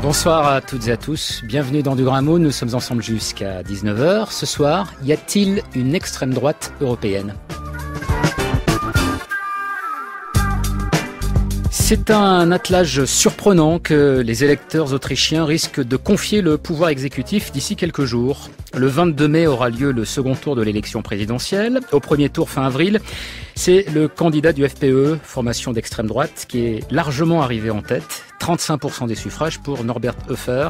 Bonsoir à toutes et à tous, bienvenue dans Du Grain Mot, nous sommes ensemble jusqu'à 19h. Ce soir, y a-t-il une extrême droite européenne ? C'est un attelage surprenant que les électeurs autrichiens risquent de confier le pouvoir exécutif d'ici quelques jours. Le 22 mai aura lieu le second tour de l'élection présidentielle. Au premier tour fin avril, c'est le candidat du FPÖ, formation d'extrême droite, qui est largement arrivé en tête. 35% des suffrages pour Norbert Hofer,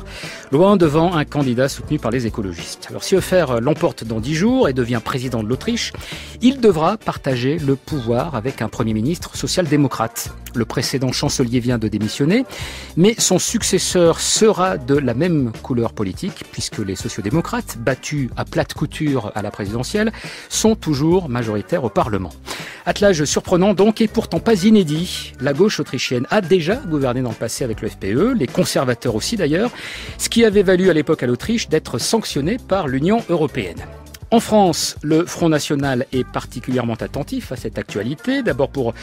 loin devant un candidat soutenu par les écologistes. Alors si Hofer l'emporte dans 10 jours et devient président de l'Autriche, il devra partager le pouvoir avec un Premier ministre social-démocrate. Le précédent chancelier vient de démissionner, mais son successeur sera de la même couleur politique, puisque les sociodémocrates, battus à plate couture à la présidentielle, sont toujours majoritaires au Parlement. Attelage surprenant donc et pourtant pas inédit. La gauche autrichienne a déjà gouverné dans le passé avec le FPÖ, les conservateurs aussi d'ailleurs, ce qui avait valu à l'époque à l'Autriche d'être sanctionné par l'Union européenne. En France, le Front National est particulièrement attentif à cette actualité, d'abord pour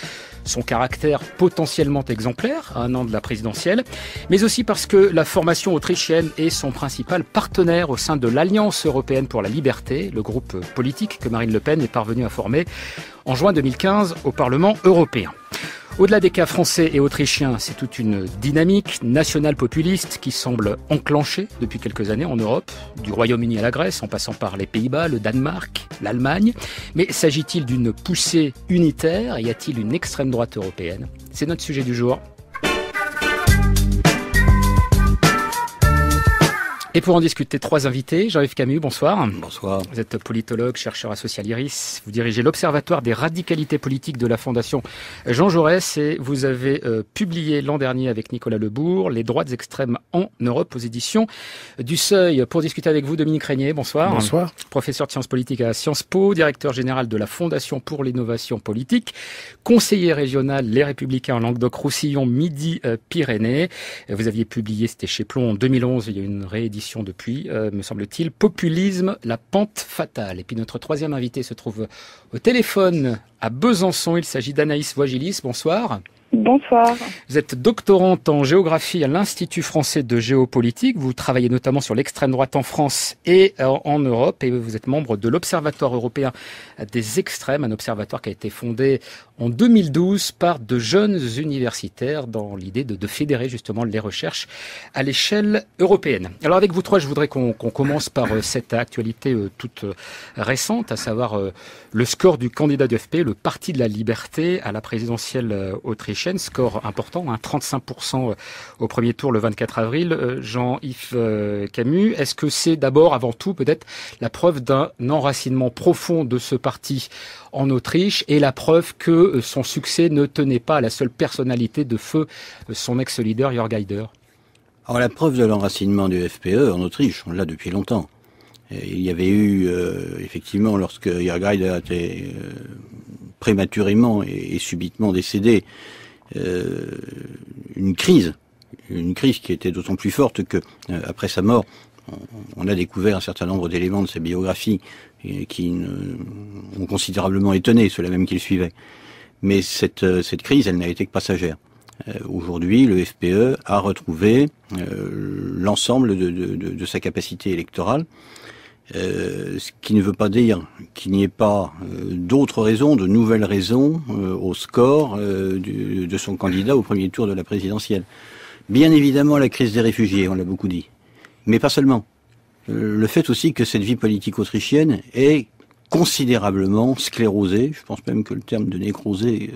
son caractère potentiellement exemplaire à un an de la présidentielle, mais aussi parce que la formation autrichienne est son principal partenaire au sein de l'Alliance européenne pour la liberté, le groupe politique que Marine Le Pen est parvenue à former en juin 2015 au Parlement européen. Au-delà des cas français et autrichiens, c'est toute une dynamique nationale populiste qui semble enclenchée depuis quelques années en Europe, du Royaume-Uni à la Grèce, en passant par les Pays-Bas, le Danemark, l'Allemagne. Mais s'agit-il d'une poussée unitaire ? Y a-t-il une extrême droite européenne ? C'est notre sujet du jour. Et pour en discuter, 3 invités. Jean-Yves Camus, bonsoir. Bonsoir. Vous êtes politologue, chercheur associé à l'IRIS. Vous dirigez l'Observatoire des radicalités politiques de la Fondation Jean Jaurès et vous avez publié l'an dernier avec Nicolas Lebourg Les droites extrêmes en Europe aux éditions du Seuil. Pour discuter avec vous, Dominique Régnier, bonsoir. Bonsoir. Professeur de sciences politiques à Sciences Po, directeur général de la Fondation pour l'innovation politique, conseiller régional Les Républicains en Languedoc-Roussillon, Midi-Pyrénées. Vous aviez publié, c'était chez Plon en 2011, il y a une réédition depuis, me semble-t-il, Populisme, la pente fatale. Et puis notre troisième invité se trouve au téléphone à Besançon. Il s'agit d'Anaïs Voigilis. Bonsoir. Bonsoir. Vous êtes doctorante en géographie à l'Institut français de géopolitique. Vous travaillez notamment sur l'extrême droite en France et en Europe. Et vous êtes membre de l'Observatoire européen des extrêmes, un observatoire qui a été fondé en 2012 par de jeunes universitaires dans l'idée de fédérer justement les recherches à l'échelle européenne. Alors avec vous trois, je voudrais qu'on commence par cette actualité toute récente, à savoir le score du candidat du FPÖ, le Parti de la Liberté, à la présidentielle autrichienne. Score important, 35% au premier tour le 24 avril. Jean-Yves Camus, est-ce que c'est d'abord, avant tout, peut-être la preuve d'un enracinement profond de ce parti en Autriche et la preuve que son succès ne tenait pas à la seule personnalité de feu, son ex-leader Jörg Haider? Alors la preuve de l'enracinement du FPÖ en Autriche, on l'a depuis longtemps. Et il y avait eu, effectivement, lorsque Jörg Haider a été prématurément et subitement décédé, une crise qui était d'autant plus forte que, après sa mort, on a découvert un certain nombre d'éléments de sa biographie qui ont considérablement étonné ceux-là même qui le suivaient. Mais cette crise, elle n'a été que passagère. Aujourd'hui, le FPÖ a retrouvé l'ensemble de sa capacité électorale, ce qui ne veut pas dire qu'il n'y ait pas d'autres raisons, de nouvelles raisons au score de son candidat au premier tour de la présidentielle. Bien évidemment, la crise des réfugiés, on l'a beaucoup dit. Mais pas seulement. Le fait aussi que cette vie politique autrichienne est considérablement sclérosée. Je pense même que le terme de nécrosée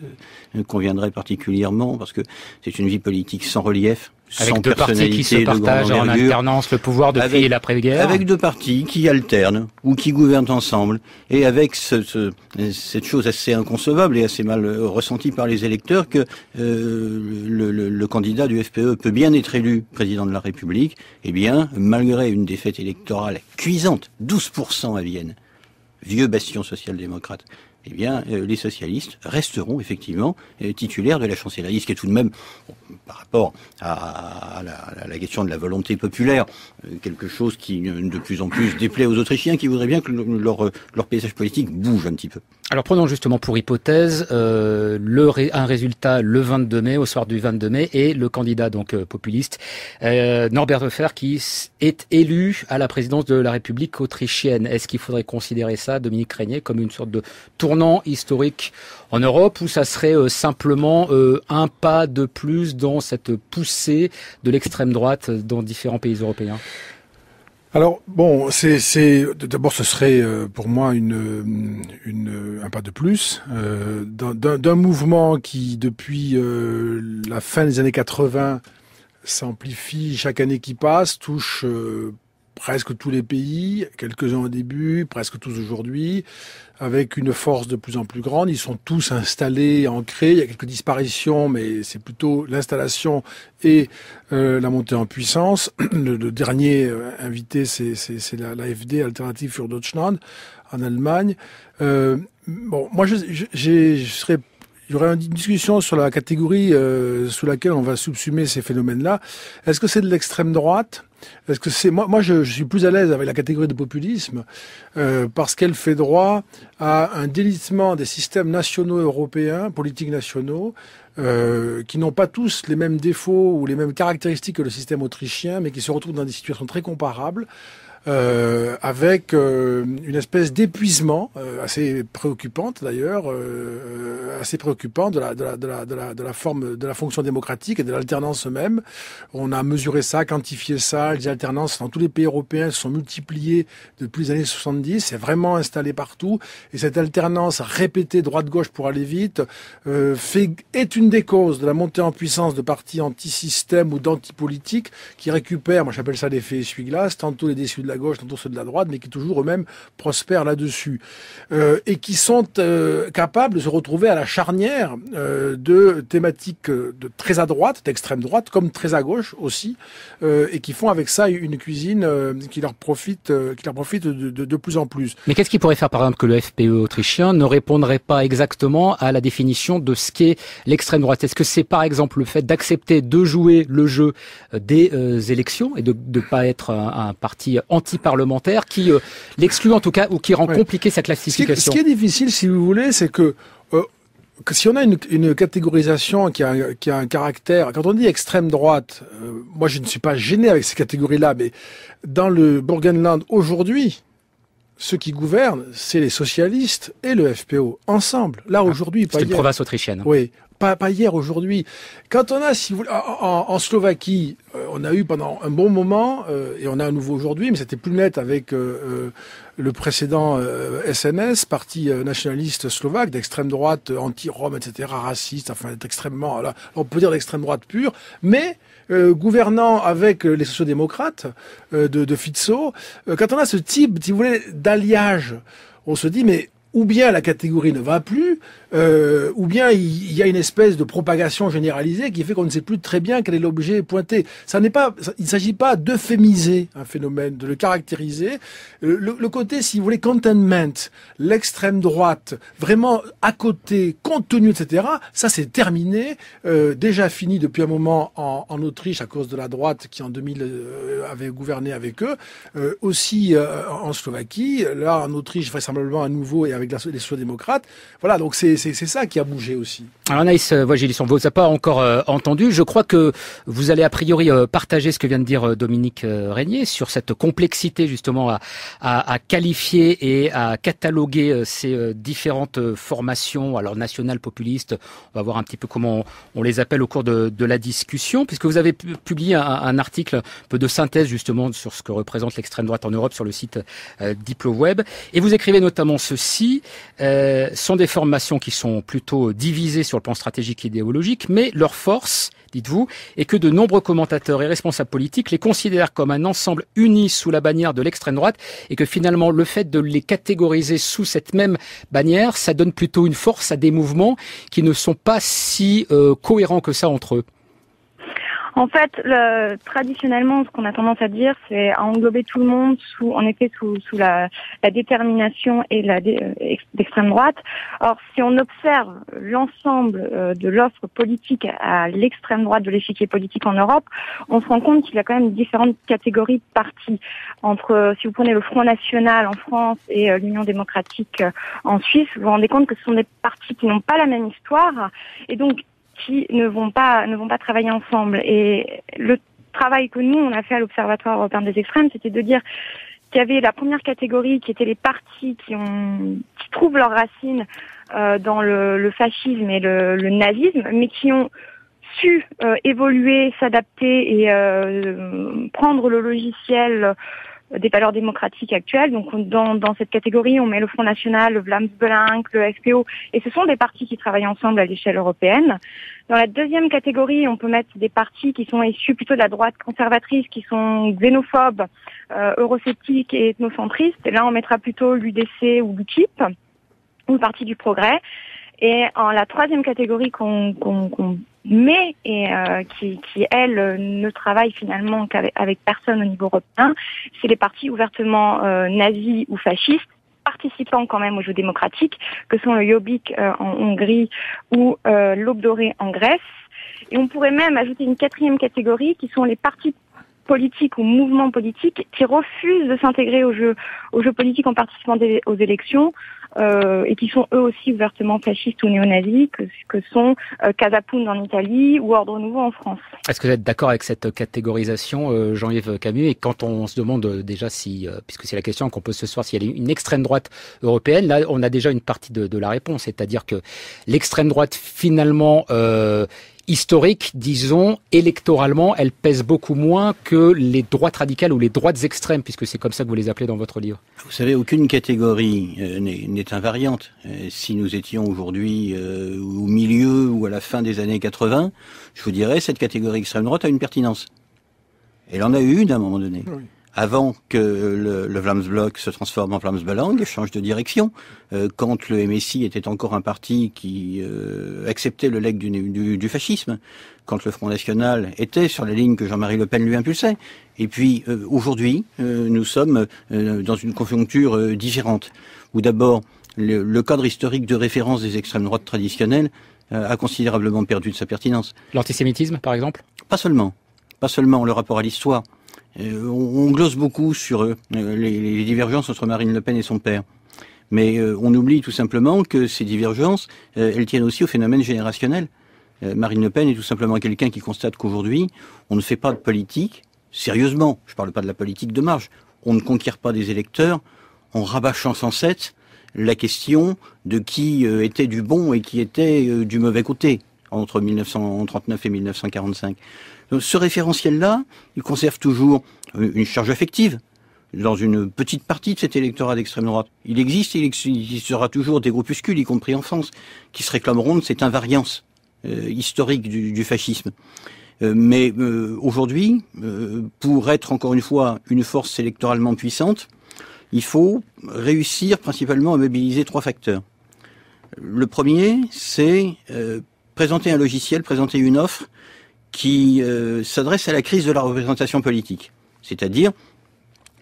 conviendrait particulièrement parce que c'est une vie politique sans relief, avec sans deux partis qui se partagent en alternance le pouvoir depuis l'après-guerre. Avec deux partis qui alternent ou qui gouvernent ensemble et avec cette chose assez inconcevable et assez mal ressentie par les électeurs que le candidat du FPÖ peut bien être élu président de la République, eh bien, malgré une défaite électorale cuisante, 12% à Vienne, vieux bastion social-démocrate, eh bien, les socialistes resteront effectivement titulaires de la chancellerie, ce qui est tout de même, par rapport à la question de la volonté populaire, quelque chose qui de plus en plus déplaît aux Autrichiens, qui voudraient bien que leur paysage politique bouge un petit peu. Alors prenons justement pour hypothèse un résultat le 22 mai, au soir du 22 mai, et le candidat donc populiste Norbert Hofer qui est élu à la présidence de la République autrichienne. Est-ce qu'il faudrait considérer ça, Dominique Régnier, comme une sorte de tournant historique en Europe, ou ça serait simplement un pas de plus dans cette poussée de l'extrême droite dans différents pays européens? Alors bon, d'abord ce serait pour moi un pas de plus d'un mouvement qui depuis la fin des années 80 s'amplifie chaque année qui passe, touche presque tous les pays, quelques-uns au début, presque tous aujourd'hui, avec une force de plus en plus grande. Ils sont tous installés, ancrés. Il y a quelques disparitions, mais c'est plutôt l'installation et la montée en puissance. Le dernier invité, c'est l'AfD, Alternative für Deutschland, en Allemagne. Bon, moi, j'aurais une discussion sur la catégorie sous laquelle on va subsumer ces phénomènes-là. Est-ce que c'est de l'extrême droite ? Est-ce que c'est moi je suis plus à l'aise avec la catégorie de populisme parce qu'elle fait droit à un délitement des systèmes nationaux européens, politiques nationaux, qui n'ont pas tous les mêmes défauts ou les mêmes caractéristiques que le système autrichien, mais qui se retrouvent dans des situations très comparables. Avec une espèce d'épuisement assez préoccupante d'ailleurs, assez préoccupant de la fonction démocratique et de l'alternance même. On a mesuré ça, quantifié ça. Les alternances dans tous les pays européens se sont multipliées depuis les années 70. C'est vraiment installé partout. Et cette alternance répétée droite-gauche pour aller vite est une des causes de la montée en puissance de partis anti-système ou d'anti-politique qui récupèrent, moi j'appelle ça l'effet essuie-glace, tantôt les déçus de la gauche, tantôt ceux de la droite, mais qui toujours eux-mêmes prospèrent là-dessus. Et qui sont capables de se retrouver à la charnière de thématiques très à droite, d'extrême droite, comme très à gauche aussi, et qui font avec ça une cuisine qui leur profite de plus en plus. Mais qu'est-ce qui pourrait faire par exemple que le FPÖ autrichien ne répondrait pas exactement à la définition de ce qu'est l'extrême droite? Est-ce que c'est par exemple le fait d'accepter de jouer le jeu des élections et de ne pas être un parti anti-parlementaire qui l'exclut en tout cas, ou qui rend compliqué sa classification? Ce qui est difficile, si vous voulez, c'est que si on a une catégorisation qui a un caractère, quand on dit extrême droite, moi je ne suis pas gêné avec ces catégories-là, mais dans le Burgenland aujourd'hui, ceux qui gouvernent, c'est les socialistes et le FPÖ ensemble. Là aujourd'hui, pas hier. C'est une province autrichienne. Oui. Pas hier, aujourd'hui. Quand on a, si vous voulez, en Slovaquie, on a eu pendant un bon moment, et on a à nouveau aujourd'hui, mais c'était plus net avec le précédent SNS, parti nationaliste slovaque, d'extrême droite, anti-Rome, etc., raciste, enfin, extrêmement, là, on peut dire d'extrême droite pure, mais gouvernant avec les sociodémocrates de Fico, quand on a ce type, si vous voulez, d'alliage, on se dit, mais ou bien la catégorie ne va plus, ou bien il y a une espèce de propagation généralisée qui fait qu'on ne sait plus très bien quel est l'objet pointé. Il ne s'agit pas d'euphémiser un phénomène, de le caractériser. Le côté, si vous voulez, containment, l'extrême droite, vraiment à côté, contenu, etc., ça c'est terminé, déjà fini depuis un moment en Autriche à cause de la droite qui en 2000 avait gouverné avec eux, aussi en Slovaquie, là en Autriche vraisemblablement à nouveau et avec les sociodémocrates. Voilà, donc c'est ça qui a bougé aussi. Alors Anaïs Voigilisson, vous n'avez pas encore entendu. Je crois que vous allez a priori partager ce que vient de dire Dominique Régnier sur cette complexité justement à qualifier et à cataloguer ces différentes formations, alors nationales, populistes. On va voir un petit peu comment on les appelle au cours de la discussion, puisque vous avez publié un article un peu de synthèse justement sur ce que représente l'extrême droite en Europe sur le site DiploWeb. Et vous écrivez notamment ceci: sont des formations qui sont plutôt divisées sur le plan stratégique et idéologique, mais leur force, dites-vous, est que de nombreux commentateurs et responsables politiques les considèrent comme un ensemble uni sous la bannière de l'extrême droite, et que finalement le fait de les catégoriser sous cette même bannière, ça donne plutôt une force à des mouvements qui ne sont pas si cohérents que ça entre eux. En fait, traditionnellement, ce qu'on a tendance à dire, c'est à englober tout le monde sous la détermination et d'extrême droite. Or, si on observe l'ensemble de l'offre politique à l'extrême droite de l'échiquier politique en Europe, on se rend compte qu'il y a quand même différentes catégories de partis. Si vous prenez le Front National en France et l'Union démocratique en Suisse, vous vous rendez compte que ce sont des partis qui n'ont pas la même histoire et donc qui ne vont pas travailler ensemble. Et le travail que nous, on a fait à l'Observatoire européen des extrêmes, c'était de dire qu'il y avait la première catégorie qui étaient les partis qui trouvent leurs racines dans le fascisme et le nazisme, mais qui ont su évoluer, s'adapter et prendre le logiciel des valeurs démocratiques actuelles. Donc dans cette catégorie, on met le Front National, le Vlaams Belang, le FPO, et ce sont des partis qui travaillent ensemble à l'échelle européenne. Dans la deuxième catégorie, on peut mettre des partis qui sont issus plutôt de la droite conservatrice, qui sont xénophobes, eurosceptiques et ethnocentristes. Et là, on mettra plutôt l'UDC ou l'UKIP, ou le Parti du Progrès. Et en la troisième catégorie qu'on met et qui elle ne travaille finalement qu'avec personne au niveau européen, c'est les partis ouvertement nazis ou fascistes, participant quand même au jeu démocratique, que sont le Jobbik en Hongrie ou l'Aube dorée en Grèce. Et on pourrait même ajouter une quatrième catégorie qui sont les partis politiques ou mouvements politiques qui refusent de s'intégrer au jeu politique en participant aux élections et qui sont eux aussi ouvertement fascistes ou néo-nazis, que sont Casa Pound en Italie ou Ordre Nouveau en France. Est-ce que vous êtes d'accord avec cette catégorisation, Jean-Yves Camus? Et quand on se demande déjà si, puisque c'est la question qu'on pose ce soir, s'il y a une extrême droite européenne, là on a déjà une partie de la réponse, c'est-à-dire que l'extrême droite finalement historique, disons, électoralement, elle pèse beaucoup moins que les droites radicales ou les droites extrêmes, puisque c'est comme ça que vous les appelez dans votre livre. Vous savez, aucune catégorie n'est invariante. Si nous étions aujourd'hui au milieu ou à la fin des années 80, je vous dirais, cette catégorie extrême droite a une pertinence. Elle en a eu une à un moment donné. Oui. Avant que le Vlaams-Blok se transforme en Vlaams Belang, change de direction, quand le MSI était encore un parti qui acceptait le legs du fascisme, quand le Front National était sur la ligne que Jean-Marie Le Pen lui impulsait. Et puis aujourd'hui, nous sommes dans une conjoncture différente, où d'abord le cadre historique de référence des extrêmes droites traditionnelles a considérablement perdu de sa pertinence. L'antisémitisme, par exemple ? Pas seulement le rapport à l'histoire. On glosse beaucoup sur les divergences entre Marine Le Pen et son père. Mais on oublie tout simplement que ces divergences, elles tiennent aussi au phénomène générationnel. Marine Le Pen est tout simplement quelqu'un qui constate qu'aujourd'hui, on ne fait pas de politique, sérieusement, je ne parle pas de la politique de marge, on ne conquiert pas des électeurs en rabâchant sans cesse la question de qui était du bon et qui était du mauvais côté entre 1939 et 1945. Donc, ce référentiel-là, il conserve toujours une charge affective dans une petite partie de cet électorat d'extrême droite. Il existera toujours des groupuscules, y compris en France, qui se réclameront de cette invariance historique du fascisme. Mais aujourd'hui, pour être encore une fois une force électoralement puissante, il faut réussir principalement à mobiliser trois facteurs. Le premier, c'est présenter un logiciel, présenter une offre qui s'adresse à la crise de la représentation politique, c'est-à-dire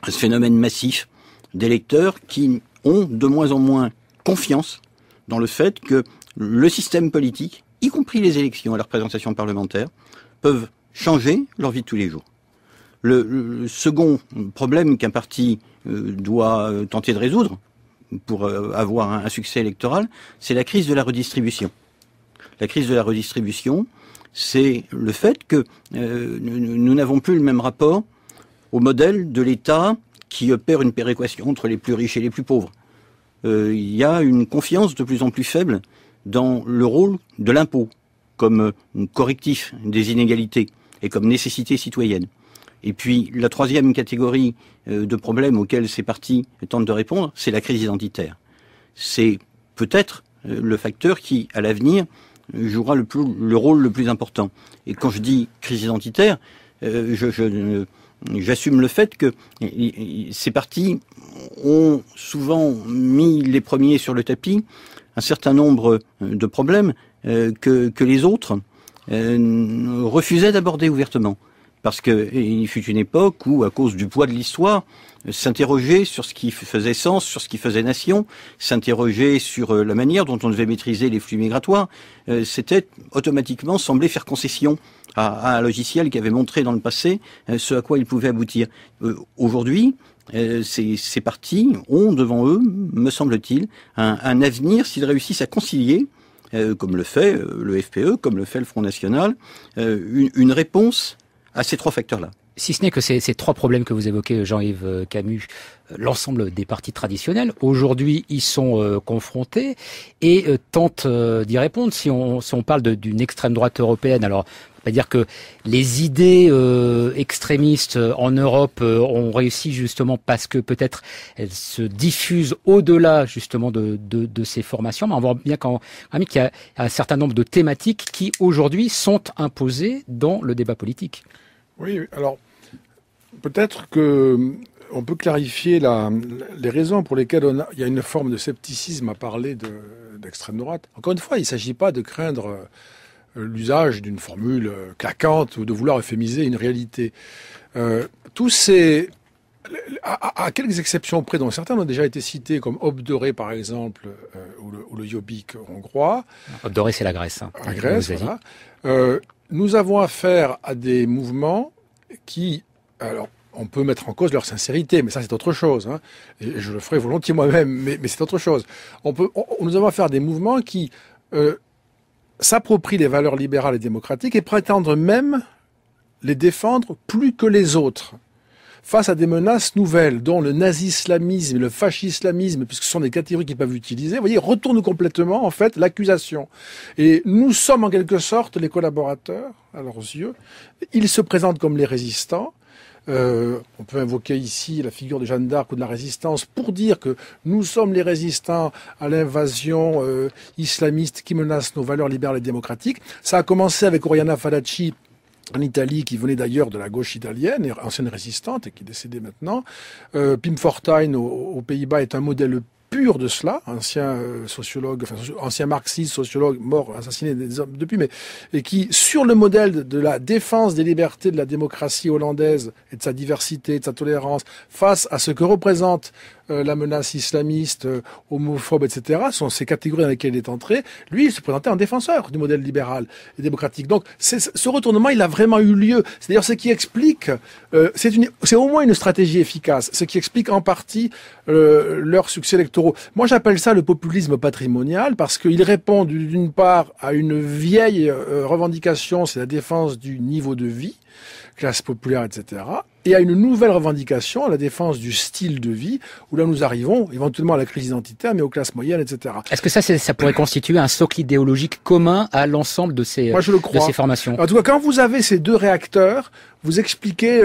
ce phénomène massif d'électeurs qui ont de moins en moins confiance dans le fait que le système politique, y compris les élections et la représentation parlementaire, peuvent changer leur vie de tous les jours. Le second problème qu'un parti doit tenter de résoudre pour avoir un succès électoral, c'est la crise de la redistribution. La crise de la redistribution, c'est le fait que nous n'avons plus le même rapport au modèle de l'État qui opère une péréquation entre les plus riches et les plus pauvres. Il y a une confiance de plus en plus faible dans le rôle de l'impôt comme correctif des inégalités et comme nécessité citoyenne. Et puis la troisième catégorie de problèmes auxquels ces partis tentent de répondre, c'est la crise identitaire. C'est peut-être le facteur qui, à l'avenir, jouera le rôle le plus important. Et quand je dis crise identitaire, j'assume le fait que ces partis ont souvent mis les premiers sur le tapis un certain nombre de problèmes que les autres refusait d'aborder ouvertement. Parce qu'il fut une époque où, à cause du poids de l'histoire, s'interroger sur ce qui faisait sens, sur ce qui faisait nation, s'interroger sur la manière dont on devait maîtriser les flux migratoires, c'était automatiquement sembler faire concession à un logiciel qui avait montré dans le passé ce à quoi il pouvait aboutir. Aujourd'hui, ces partis ont devant eux, me semble-t-il, un avenir s'ils réussissent à concilier, comme le fait le FPE, comme le fait le Front National, une réponse à ces trois facteurs-là. Si ce n'est que ces trois problèmes que vous évoquez, Jean-Yves Camus, l'ensemble des partis traditionnels, aujourd'hui, ils sont confrontés et tentent d'y répondre. Si on parle d'une extrême droite européenne, alors on va dire que les idées extrémistes en Europe ont réussi justement parce que peut-être elles se diffusent au-delà justement de ces formations. Mais on voit bien qu'il y a un certain nombre de thématiques qui aujourd'hui sont imposées dans le débat politique. Oui, alors peut-être que on peut clarifier les raisons pour lesquelles il y a une forme de scepticisme à parler d'extrême droite. Encore une fois, il ne s'agit pas de craindre l'usage d'une formule claquante ou de vouloir euphémiser une réalité. Tous ces... À quelques exceptions près, dont certains ont déjà été cités, comme Hope Doré par exemple, ou le Jobbik hongrois. Hope Doré, c'est la Grèce. La Grèce, voilà. Nous avons affaire à des mouvements qui... Alors, on peut mettre en cause leur sincérité, mais ça c'est autre chose. Hein. Et je le ferai volontiers moi-même, mais c'est autre chose. Nous avons affaire à des mouvements qui s'approprient les valeurs libérales et démocratiques et prétendent même les défendre plus que les autres face à des menaces nouvelles, dont le nazi-islamisme et le fascisme, puisque ce sont des catégories qu'ils peuvent utiliser, vous voyez, retournent complètement, en fait, l'accusation. Et nous sommes, en quelque sorte, les collaborateurs, à leurs yeux. Ils se présentent comme les résistants. On peut invoquer ici la figure de Jeanne d'Arc ou de la Résistance pour dire que nous sommes les résistants à l'invasion islamiste qui menace nos valeurs libérales et démocratiques. Ça a commencé avec Oriana Fallaci, en Italie, qui venait d'ailleurs de la gauche italienne, et ancienne résistante, et qui est décédée maintenant. Pim Fortuyn, aux Pays-Bas, est un modèle pur de cela, ancien sociologue, ancien marxiste, sociologue, mort, assassiné des hommes depuis, mais et qui, sur le modèle de la défense des libertés de la démocratie hollandaise et de sa diversité, de sa tolérance, face à ce que représente la menace islamiste, homophobe, etc., sont ces catégories dans lesquelles il est entré. Lui, il se présentait en défenseur du modèle libéral et démocratique. Donc, ce retournement, il a vraiment eu lieu. C'est d'ailleurs ce qui explique, c'est au moins une stratégie efficace, ce qui explique en partie leurs succès électoraux. Moi, j'appelle ça le populisme patrimonial parce qu'il répond d'une part à une vieille revendication, c'est la défense du niveau de vie, classe populaire, etc., et à une nouvelle revendication, la défense du style de vie, où là nous arrivons éventuellement à la crise identitaire, mais aux classes moyennes, etc. Est-ce que ça pourrait constituer un socle idéologique commun à l'ensemble de ces formations? En tout cas, quand vous avez ces deux réacteurs, vous expliquez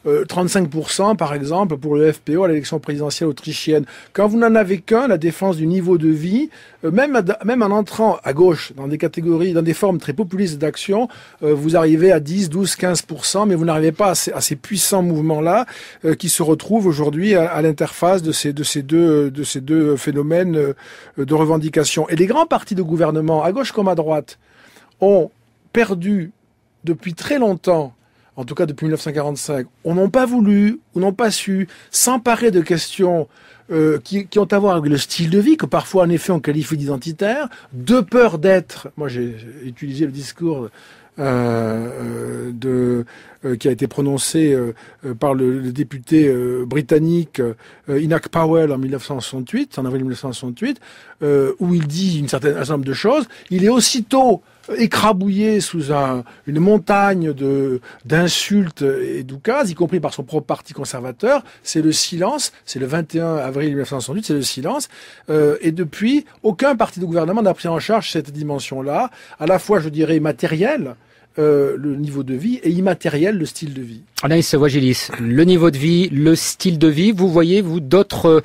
35% par exemple pour le FPÖ à l'élection présidentielle autrichienne. Quand vous n'en avez qu'un, la défense du niveau de vie, même en entrant à gauche dans des catégories, dans des formes très populistes d'action, vous arrivez à 10, 12, 15%, mais vous n'arrivez pas à ces puissants mouvements-là qui se retrouvent aujourd'hui à l'interface de ces deux phénomènes de revendication. Et les grands partis de gouvernement, à gauche comme à droite, ont perdu depuis très longtemps, en tout cas depuis 1945, on n'a pas voulu ou n'ont pas su s'emparer de questions qui ont à voir avec le style de vie, que parfois en effet on qualifie d'identitaire, de peur d'être, moi j'ai utilisé le discours qui a été prononcé par le député britannique Enoch Powell en 1968, en avril 1968, où il dit un certain nombre de choses. Il est aussitôt écrabouillé sous une montagne d'insultes et d'oukases, y compris par son propre parti conservateur. C'est le silence, c'est le 21 avril 1968, c'est le silence. Et depuis, aucun parti de gouvernement n'a pris en charge cette dimension-là, à la fois, je dirais, matérielle, le niveau de vie, et immatériel, le style de vie. Anaïs Wajélis, le niveau de vie, le style de vie, vous voyez, vous, d'autres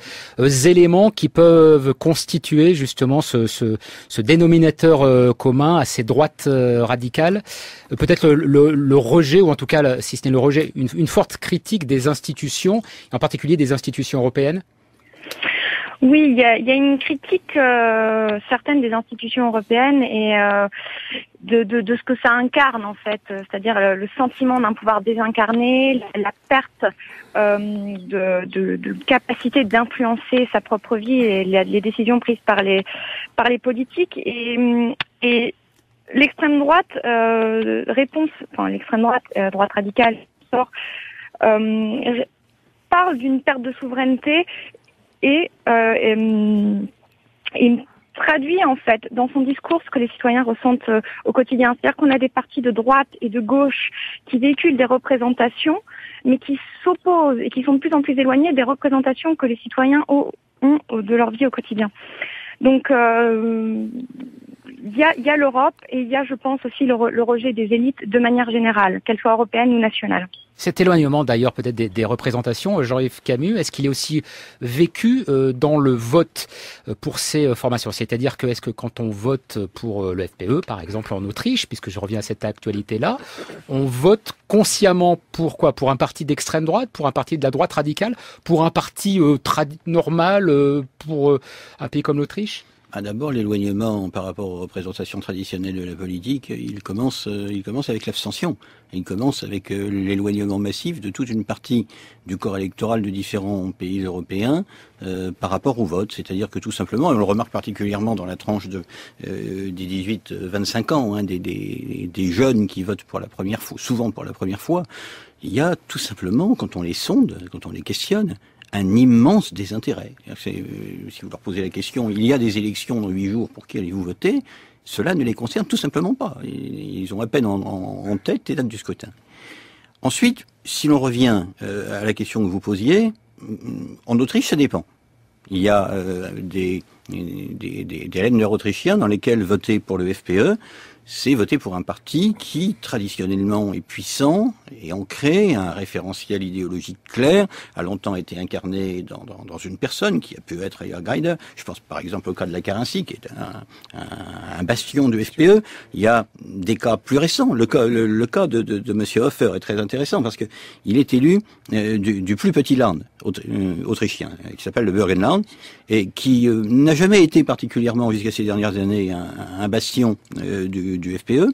éléments qui peuvent constituer justement ce dénominateur commun à ces droites radicales, peut-être le rejet, ou en tout cas, si ce n'est le rejet, une forte critique des institutions, en particulier des institutions européennes? Oui, il y a une critique certaine des institutions européennes et de ce que ça incarne en fait, c'est-à-dire le sentiment d'un pouvoir désincarné, la perte de capacité d'influencer sa propre vie et les décisions prises par les politiques et l'extrême droite l'extrême droite, droite radicale sort parle d'une perte de souveraineté et traduit en fait dans son discours ce que les citoyens ressentent au quotidien. C'est-à-dire qu'on a des partis de droite et de gauche qui véhiculent des représentations, mais qui s'opposent et qui sont de plus en plus éloignées des représentations que les citoyens ont de leur vie au quotidien. Donc il y a l'Europe et il y a, je pense, aussi le rejet des élites de manière générale, qu'elles soient européennes ou nationales. Cet éloignement d'ailleurs peut-être des représentations, Jean-Yves Camus, est-ce qu'il est aussi vécu dans le vote pour ces formations? C'est-à-dire que est-ce que quand on vote pour le FPE, par exemple en Autriche, puisque je reviens à cette actualité-là, on vote consciemment pour quoi? Pour un parti d'extrême droite, pour un parti de la droite radicale, pour un parti normal, pour un pays comme l'Autriche? D'abord, l'éloignement par rapport aux représentations traditionnelles de la politique, il commence avec l'abstention. Il commence avec l'éloignement massif de toute une partie du corps électoral de différents pays européens par rapport au vote. C'est-à-dire que tout simplement, et on le remarque particulièrement dans la tranche des 18-25 ans, des jeunes qui votent pour la première fois, souvent pour la première fois, il y a tout simplement, quand on les sonde, quand on les questionne, un immense désintérêt. Si vous leur posez la question, il y a des élections dans 8 jours, pour qui allez-vous voter? Cela ne les concerne tout simplement pas. Ils ont à peine en tête les dates du scrutin. Ensuite, si l'on revient à la question que vous posiez, en Autriche, ça dépend. Il y a des Länder autrichiens dans lesquels voter pour le FPE, c'est voter pour un parti qui, traditionnellement, est puissant et ancré, a un référentiel idéologique clair, a longtemps été incarné dans une personne qui a pu être Georg Haider. Je pense par exemple au cas de la Carinthie, qui est un bastion du FPE. Il y a des cas plus récents. Le cas de Monsieur Hofer est très intéressant parce que il est élu du plus petit land autrichien, qui s'appelle le Burgenland, et qui n'a jamais été particulièrement, jusqu'à ces dernières années, un bastion du FPE,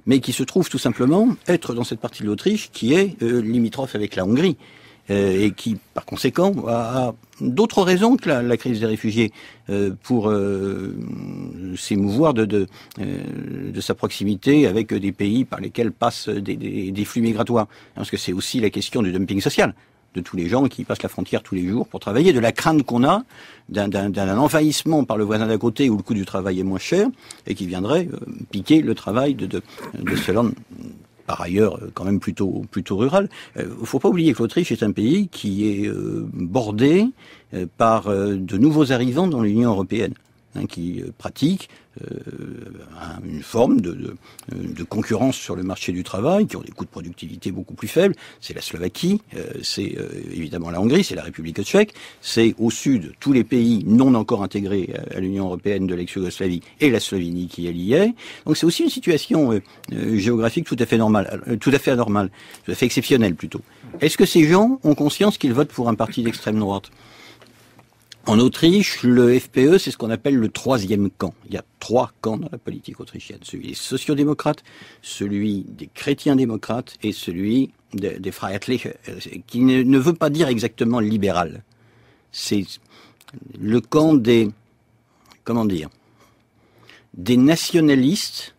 mais qui se trouve tout simplement être dans cette partie de l'Autriche qui est limitrophe avec la Hongrie, et qui, par conséquent, a d'autres raisons que la crise des réfugiés pour s'émouvoir de sa proximité avec des pays par lesquels passent des flux migratoires. Parce que c'est aussi la question du dumping social, de tous les gens qui passent la frontière tous les jours pour travailler, de la crainte qu'on a d'un envahissement par le voisin d'à côté où le coût du travail est moins cher et qui viendrait piquer le travail de ce land, par ailleurs quand même plutôt rural. Faut pas oublier que l'Autriche est un pays qui est bordé par de nouveaux arrivants dans l'Union européenne, qui pratiquent une forme de concurrence sur le marché du travail, qui ont des coûts de productivité beaucoup plus faibles. C'est la Slovaquie, c'est évidemment la Hongrie, c'est la République tchèque, c'est au sud tous les pays non encore intégrés à l'Union européenne de l'ex-Yougoslavie et la Slovénie qui y est. Donc c'est aussi une situation géographique tout à fait anormale, tout à fait exceptionnelle plutôt. Est-ce que ces gens ont conscience qu'ils votent pour un parti d'extrême droite ? En Autriche, le FPE, c'est ce qu'on appelle le troisième camp. Il y a 3 camps dans la politique autrichienne. Celui des sociodémocrates, celui des chrétiens-démocrates et celui des Freiheitliche, qui ne veut pas dire exactement libéral. C'est le camp des nationalistes,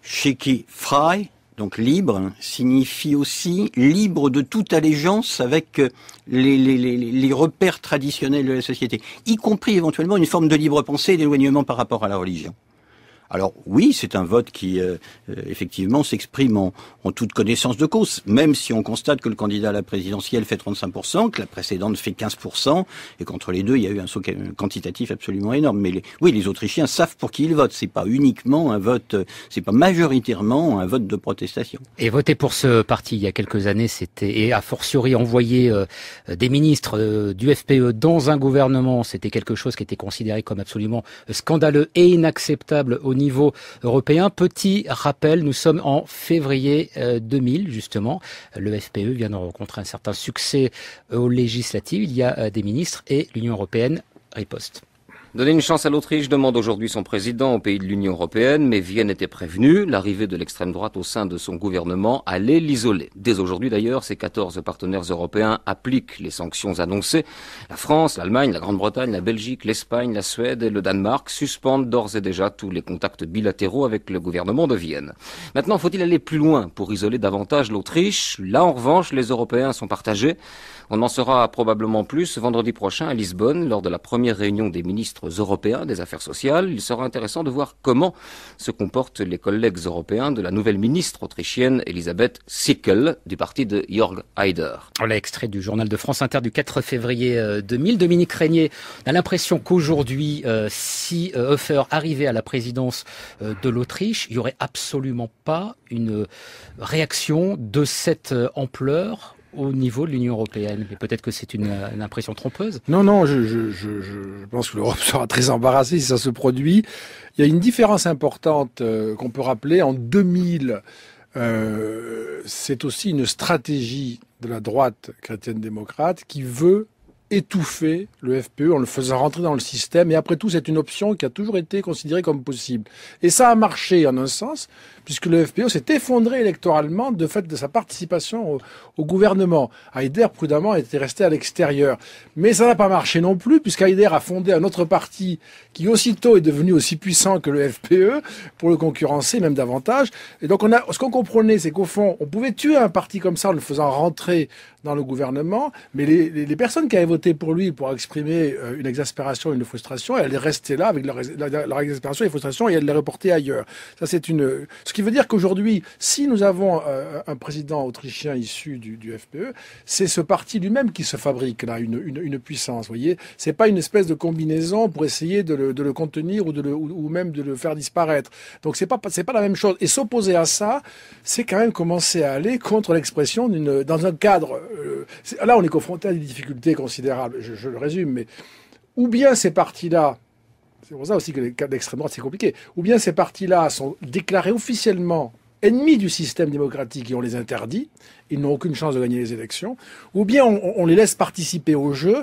chez qui frei, donc libre, signifie aussi libre de toute allégeance avec les repères traditionnels de la société, y compris éventuellement une forme de libre pensée et d'éloignement par rapport à la religion. Alors oui, c'est un vote qui effectivement s'exprime en toute connaissance de cause, même si on constate que le candidat à la présidentielle fait 35%, que la précédente fait 15%, et qu'entre les deux, il y a eu un saut quantitatif absolument énorme. Mais les Autrichiens savent pour qui ils votent. C'est pas uniquement un vote, c'est pas majoritairement un vote de protestation. Et voter pour ce parti il y a quelques années, c'était, et a fortiori envoyer des ministres du FPE dans un gouvernement, c'était quelque chose qui était considéré comme absolument scandaleux et inacceptable au niveau européen. Petit rappel, nous sommes en février 2000, justement. Le FPE vient de rencontrer un certain succès aux législatives. Il y a des ministres et l'Union européenne riposte. Donner une chance à l'Autriche demande aujourd'hui son président au pays de l'Union européenne, mais Vienne était prévenu. L'arrivée de l'extrême droite au sein de son gouvernement allait l'isoler. Dès aujourd'hui d'ailleurs, ses 14 partenaires européens appliquent les sanctions annoncées. La France, l'Allemagne, la Grande-Bretagne, la Belgique, l'Espagne, la Suède et le Danemark suspendent d'ores et déjà tous les contacts bilatéraux avec le gouvernement de Vienne. Maintenant, faut-il aller plus loin pour isoler davantage l'Autriche? Là, en revanche, les Européens sont partagés. On en saura probablement plus vendredi prochain à Lisbonne, lors de la première réunion des ministres européens des Affaires sociales. Il sera intéressant de voir comment se comportent les collègues européens de la nouvelle ministre autrichienne Elisabeth Sickel, du parti de Jörg Haider. Voilà, extrait du journal de France Inter du 4 février 2000. Dominique Régnier, on a l'impression qu'aujourd'hui, si Hofer arrivait à la présidence de l'Autriche, il n'y aurait absolument pas une réaction de cette ampleur au niveau de l'Union européenne. Et peut-être que c'est une impression trompeuse. Non, je pense que l'Europe sera très embarrassée si ça se produit. Il y a une différence importante qu'on peut rappeler. En 2000, c'est aussi une stratégie de la droite chrétienne-démocrate qui veut étouffer le FPE en le faisant rentrer dans le système. Et après tout, c'est une option qui a toujours été considérée comme possible. Et ça a marché en un sens, puisque le FPE s'est effondré électoralement de fait de sa participation au gouvernement. Haider, prudemment, était resté à l'extérieur. Mais ça n'a pas marché non plus, puisqu'Haider a fondé un autre parti qui aussitôt est devenu aussi puissant que le FPE pour le concurrencer, même davantage. Et donc, ce qu'on comprenait, c'est qu'au fond, on pouvait tuer un parti comme ça en le faisant rentrer dans le gouvernement, mais les personnes qui avaient voté pour lui pour exprimer une exaspération, une frustration, elles restaient là avec leur exaspération et frustration et elles les reportaient ailleurs. Ça, ce qui veut dire qu'aujourd'hui, si nous avons un président autrichien issu du FPE, c'est ce parti lui-même qui se fabrique là une puissance. Vous voyez, c'est pas une espèce de combinaison pour essayer de le contenir ou même de le faire disparaître. Donc c'est pas la même chose. Et s'opposer à ça, c'est quand même commencer à aller contre l'expression dans un cadre. Là, on est confronté à des difficultés considérables. Je le résume, mais ou bien ces partis-là, c'est pour ça aussi que les cas d'extrême droite, c'est compliqué, ou bien ces partis-là sont déclarés officiellement ennemis du système démocratique et on les interdit, ils n'ont aucune chance de gagner les élections, ou bien on les laisse participer au jeu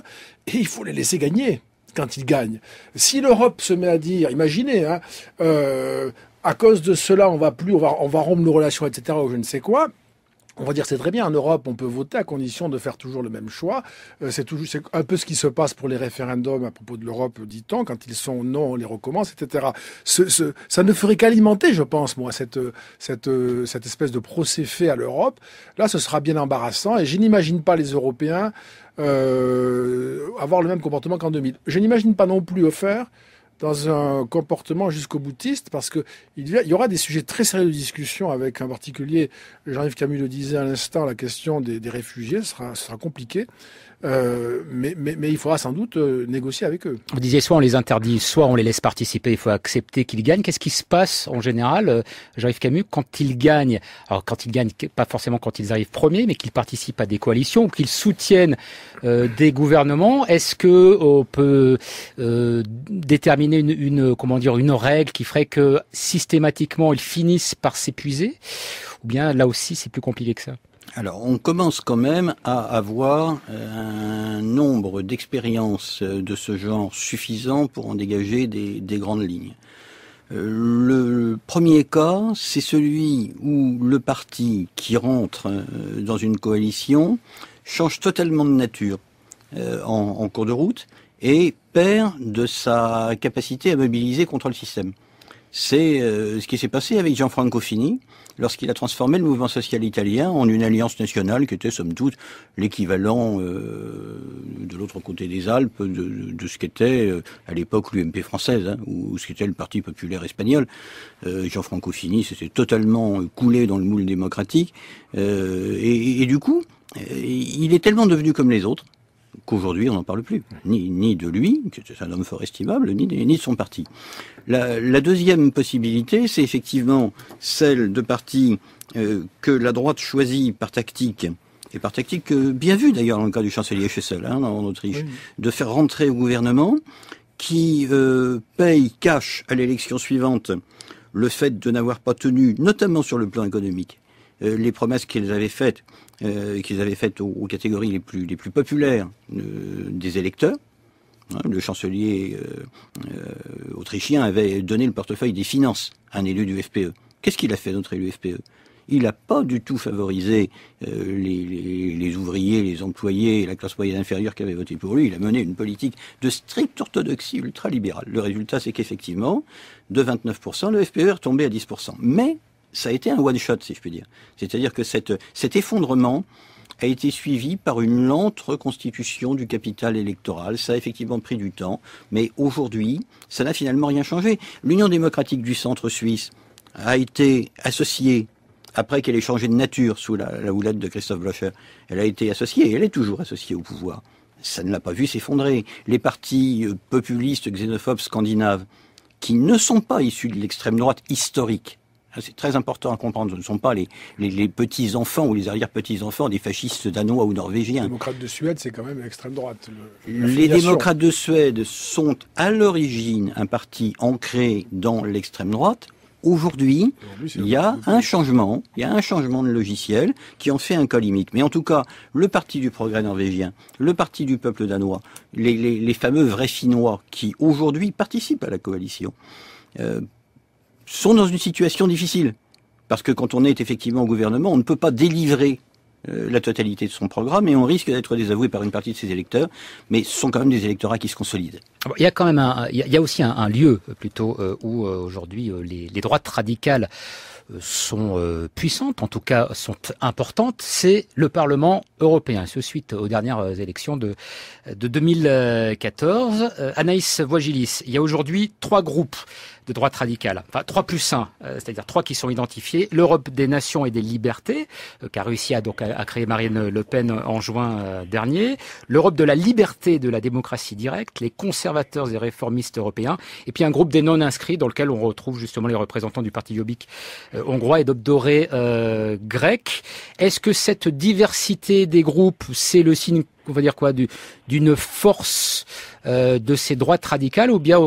et il faut les laisser gagner quand ils gagnent. Si l'Europe se met à dire, imaginez, à cause de cela, on va rompre nos relations, etc., ou je ne sais quoi, on va dire c'est très bien, en Europe on peut voter à condition de faire toujours le même choix. C'est un peu ce qui se passe pour les référendums à propos de l'Europe, dit-on, quand ils sont non, on les recommence, etc. Ça ne ferait qu'alimenter, je pense, moi, cette espèce de procès fait à l'Europe. Là, ce sera bien embarrassant et je n'imagine pas les Européens avoir le même comportement qu'en 2000. Je n'imagine pas non plus Hofer dans un comportement jusqu'au boutiste, parce que il y aura des sujets très sérieux de discussion avec, en particulier, Jean-Yves Camus le disait à l'instant, la question des réfugiés, ce sera compliqué. Mais il faudra sans doute négocier avec eux. Vous disiez soit on les interdit, soit on les laisse participer, il faut accepter qu'ils gagnent. Qu'est-ce qui se passe en général, Jean-Yves Camus, quand ils gagnent? Alors quand ils gagnent, pas forcément quand ils arrivent premiers, mais qu'ils participent à des coalitions ou qu'ils soutiennent des gouvernements. Est-ce que on peut déterminer une règle qui ferait que systématiquement ils finissent par s'épuiser? Ou bien là aussi c'est plus compliqué que ça? Alors, on commence quand même à avoir un nombre d'expériences de ce genre suffisant pour en dégager des grandes lignes. Le premier cas, c'est celui où le parti qui rentre dans une coalition change totalement de nature en cours de route et perd de sa capacité à mobiliser contre le système. C'est ce qui s'est passé avec Gianfranco Fini lorsqu'il a transformé le mouvement social italien en une alliance nationale qui était somme toute l'équivalent de l'autre côté des Alpes de ce qu'était à l'époque l'UMP française, ou ce qu'était le Parti populaire espagnol. Gianfranco Fini s'était totalement coulé dans le moule démocratique et du coup il est tellement devenu comme les autres qu'aujourd'hui on n'en parle plus, ni de lui, qui était un homme fort estimable, ni de son parti. La deuxième possibilité, c'est effectivement celle de partis que la droite choisit par tactique, et par tactique bien vue d'ailleurs dans le cas du chancelier Schessel en Autriche, oui, de faire rentrer au gouvernement, qui paye cash à l'élection suivante le fait de n'avoir pas tenu, notamment sur le plan économique, les promesses qu'ils avaient faites aux catégories les plus populaires des électeurs, Le chancelier autrichien avait donné le portefeuille des finances à un élu du FPE. Qu'est-ce qu'il a fait, notre élu FPE? Il n'a pas du tout favorisé les ouvriers, les employés et la classe moyenne inférieure qui avaient voté pour lui. Il a mené une politique de stricte orthodoxie ultralibérale. Le résultat, c'est qu'effectivement, de 29%, le FPE est retombé à 10%. Mais ça a été un one-shot, si je puis dire. C'est-à-dire que cet effondrement a été suivi par une lente reconstitution du capital électoral. Ça a effectivement pris du temps, mais aujourd'hui, ça n'a finalement rien changé. L'Union démocratique du centre suisse a été associée, après qu'elle ait changé de nature sous la houlette de Christoph Blocher, elle a été associée, et elle est toujours associée au pouvoir. Ça ne l'a pas vu s'effondrer. Les partis populistes, xénophobes, scandinaves, qui ne sont pas issus de l'extrême droite historique, c'est très important à comprendre. Ce ne sont pas les petits-enfants ou les arrière-petits-enfants des fascistes danois ou norvégiens. Les démocrates de Suède, c'est quand même l'extrême droite. Les démocrates de Suède sont à l'origine un parti ancré dans l'extrême droite. Aujourd'hui, il y a un changement de logiciel qui en fait un cas limite. Mais en tout cas, le parti du progrès norvégien, le parti du peuple danois, les fameux vrais Finnois qui aujourd'hui participent à la coalition, sont dans une situation difficile. Parce que quand on est effectivement au gouvernement, on ne peut pas délivrer la totalité de son programme et on risque d'être désavoué par une partie de ses électeurs, mais ce sont quand même des électorats qui se consolident. Il y a quand même il y a aussi un lieu plutôt où aujourd'hui les droites radicales sont puissantes, en tout cas sont importantes, c'est le Parlement européen. Ce suite aux dernières élections de 2014. Anaïs Voigilis, il y a aujourd'hui 3 groupes de droite radicale, enfin 3+1, c'est-à-dire 3 qui sont identifiés. L'Europe des nations et des libertés, qu'a réussi à créer Marine Le Pen en juin dernier. L'Europe de la liberté et de la démocratie directe, les conservateurs et réformistes européens, et puis un groupe des non-inscrits dans lequel on retrouve justement les représentants du parti Jobbik hongrois et d'Obdoré grec. Est-ce que cette diversité des groupes, c'est le signe, on va dire quoi, d'une force de ces droites radicales, ou bien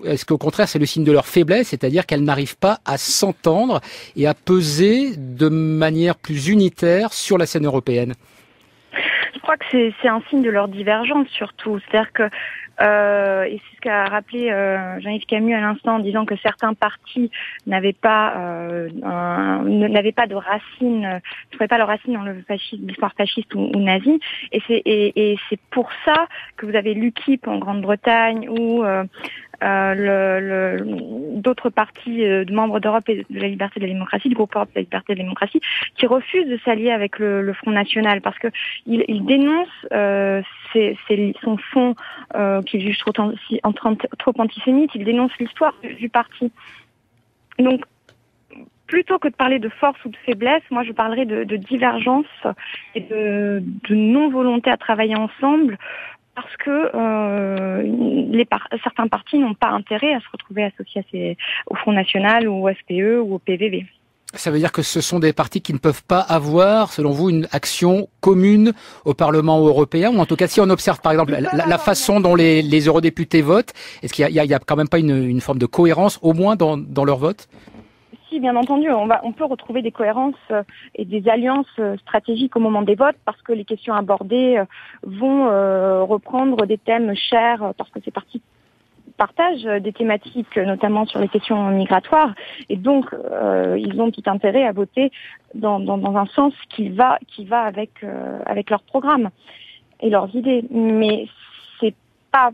est-ce qu'au contraire c'est le signe de leur faiblesse, c'est-à-dire qu'elles n'arrivent pas à s'entendre et à peser de manière plus unitaire sur la scène européenne? Je crois que c'est un signe de leur divergence surtout, c'est-à-dire que et c'est ce qu'a rappelé Jean-Yves Camus à l'instant en disant que certains partis n'avaient pas de racines, ne trouvaient pas leurs racines dans le fascisme, l'histoire fasciste ou nazie, et c'est pour ça que vous avez l'UKIP en Grande-Bretagne ou d'autres partis de membres d'Europe et de la liberté et de la démocratie, du groupe Europe de la liberté et de la démocratie, qui refusent de s'allier avec le Front National parce que il dénonce son fond qu'il juge trop antisémite, il dénonce l'histoire du parti. Donc, plutôt que de parler de force ou de faiblesse, moi je parlerais de divergence et de non-volonté à travailler ensemble, parce que certains partis n'ont pas intérêt à se retrouver associés au Front National ou au SPE ou au PVV. Ça veut dire que ce sont des partis qui ne peuvent pas avoir, selon vous, une action commune au Parlement européen, ou en tout cas si on observe par exemple la façon dont les eurodéputés votent, est-ce qu'il y a quand même pas une forme de cohérence au moins dans leur vote? Si, bien entendu, on peut retrouver des cohérences et des alliances stratégiques au moment des votes parce que les questions abordées vont reprendre des thèmes chers parce que ces partis partagent des thématiques, notamment sur les questions migratoires, et donc ils ont tout intérêt à voter dans un sens qui va avec leur programme et leurs idées. Mais c'est pas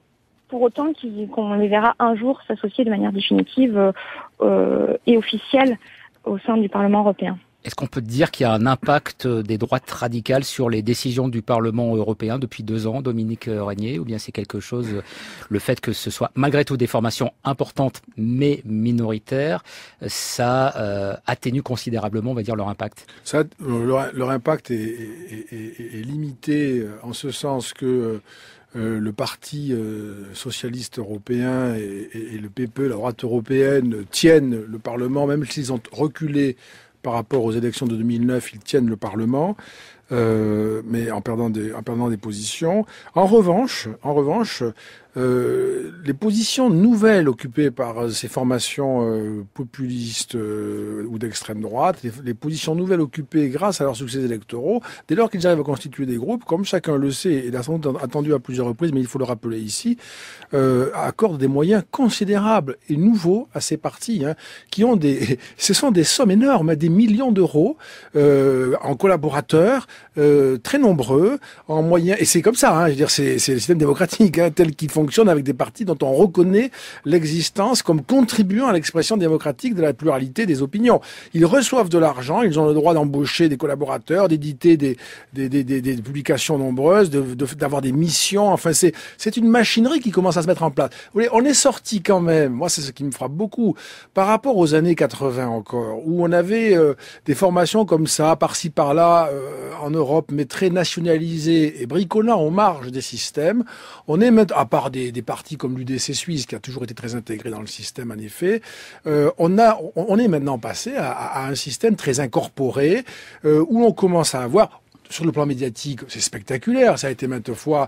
pour autant qu'on les verra un jour s'associer de manière définitive et officielle au sein du Parlement européen. Est-ce qu'on peut dire qu'il y a un impact des droites radicales sur les décisions du Parlement européen depuis 2 ans, Dominique Régnier, ou bien c'est quelque chose, le fait que ce soit malgré tout des formations importantes mais minoritaires, ça atténue considérablement, on va dire, leur impact? Leur impact est limité en ce sens que le Parti socialiste européen et le PPE, la droite européenne, tiennent le Parlement, même s'ils ont reculé par rapport aux élections de 2009, ils tiennent le Parlement, mais en perdant des positions. En revanche, les les positions nouvelles occupées par ces formations populistes ou d'extrême droite, les positions nouvelles occupées grâce à leurs succès électoraux, dès lors qu'ils arrivent à constituer des groupes, comme chacun le sait et l'a sans doute attendu à plusieurs reprises, mais il faut le rappeler ici, accordent des moyens considérables et nouveaux à ces partis, qui ont ce sont des sommes énormes, des millions d'euros en collaborateurs très nombreux, en moyens, et c'est comme ça, je veux dire, c'est le système démocratique tel qu'il fonctionne avec des partis dont on reconnaît l'existence comme contribuant à l'expression démocratique de la pluralité des opinions. Ils reçoivent de l'argent, ils ont le droit d'embaucher des collaborateurs, d'éditer des publications nombreuses, d'avoir des missions. Enfin, c'est une machinerie qui commence à se mettre en place. Vous voyez, on est sorti quand même, moi c'est ce qui me frappe beaucoup, par rapport aux années 80 encore, où on avait des formations comme ça, par-ci par-là, en Europe, mais très nationalisées et bricolant aux marges des systèmes. On est maintenant, à part des partis comme l'UDC suisse, qui a toujours été très intégré dans le système, en effet, on est maintenant passé à un système très incorporé, où on commence à avoir, sur le plan médiatique, c'est spectaculaire, ça a été maintes fois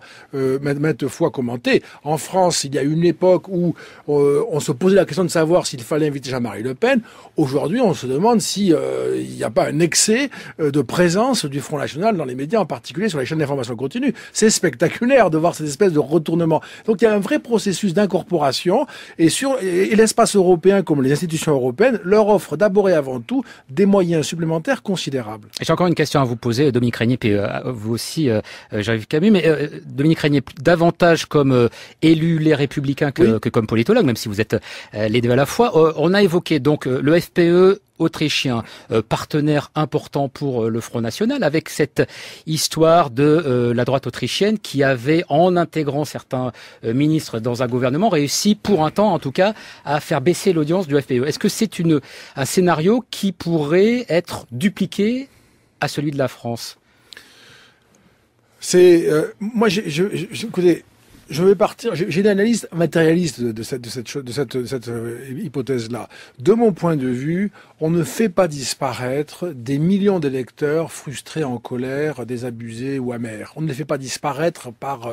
commenté. En France, il y a eu une époque où on se posait la question de savoir s'il fallait inviter Jean-Marie Le Pen. Aujourd'hui, on se demande si il n'y a pas un excès de présence du Front National dans les médias, en particulier sur les chaînes d'information continue. C'est spectaculaire de voir cette espèce de retournement. Donc il y a un vrai processus d'incorporation et l'espace européen, comme les institutions européennes, leur offre d'abord et avant tout des moyens supplémentaires considérables. J'ai encore une question à vous poser, Dominique Régnier, puis vous aussi, Jean-Yves Camus, mais Dominique Régnier, davantage comme élu Les Républicains que comme politologue, même si vous êtes les deux à la fois. On a évoqué donc le FPE autrichien, partenaire important pour le Front National, avec cette histoire de la droite autrichienne qui avait, en intégrant certains ministres dans un gouvernement, réussi pour un temps en tout cas à faire baisser l'audience du FPE. Est-ce que c'est un scénario qui pourrait être dupliqué à celui de la France? Moi, écoutez, je vais partir. J'ai une analyse matérialiste de cette hypothèse-là. De mon point de vue, on ne fait pas disparaître des millions d'électeurs frustrés, en colère, désabusés ou amers. On ne les fait pas disparaître par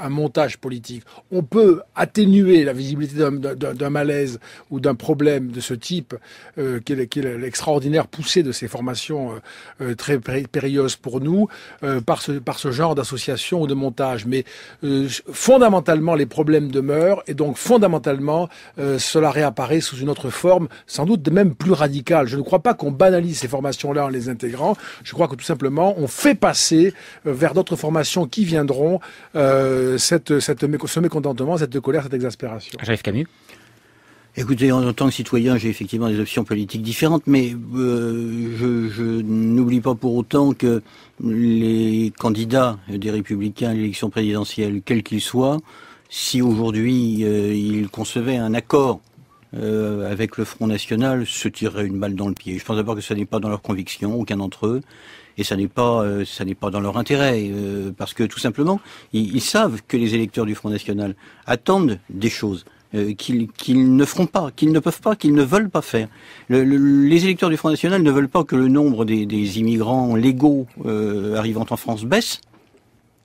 un montage politique. On peut atténuer la visibilité d'un malaise ou d'un problème de ce type, qui est l'extraordinaire poussée de ces formations très périlleuses pour nous, par ce genre d'association ou de montage. Mais fondamentalement, les problèmes demeurent et donc fondamentalement, cela réapparaît sous une autre forme, sans doute même plus radicale. Je ne crois pas qu'on banalise ces formations-là en les intégrant. Je crois que tout simplement, on fait passer vers d'autres formations qui viendront ce mécontentement, cette colère, cette exaspération. Jean-Yves Camus. Écoutez, en tant que citoyen, j'ai effectivement des options politiques différentes, mais je n'oublie pas pour autant que les candidats des Républicains à l'élection présidentielle, quels qu'ils soient, si aujourd'hui ils concevaient un accord avec le Front National, se tireraient une balle dans le pied. Je pense d'abord que ça n'est pas dans leurs convictions, aucun d'entre eux, et ça n'est pas dans leur intérêt, parce que tout simplement, ils savent que les électeurs du Front National attendent des choses. Qu'ils ne feront pas, qu'ils ne peuvent pas, qu'ils ne veulent pas faire. Les électeurs du Front National ne veulent pas que le nombre des immigrants légaux arrivant en France baisse,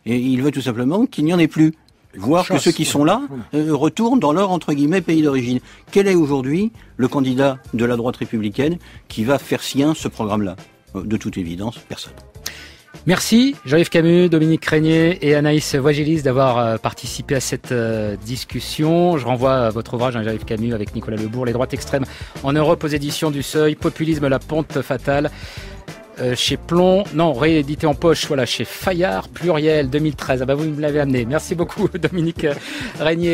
et ils veulent tout simplement qu'il n'y en ait plus. Voire que ceux qui sont là retournent dans leur, entre guillemets, pays d'origine. Quel est aujourd'hui le candidat de la droite républicaine qui va faire sien ce programme-là? De toute évidence, personne. Merci Jean-Yves Camus, Dominique Régnier et Anaïs Voigelis d'avoir participé à cette discussion. Je renvoie à votre ouvrage, Jean-Yves Camus, avec Nicolas Lebourg, Les droites extrêmes en Europe, aux éditions du Seuil, Populisme, la pente fatale, chez Plomb, réédité en poche, chez Fayard, Pluriel, 2013. Ah bah vous me l'avez amené. Merci beaucoup Dominique Régnier.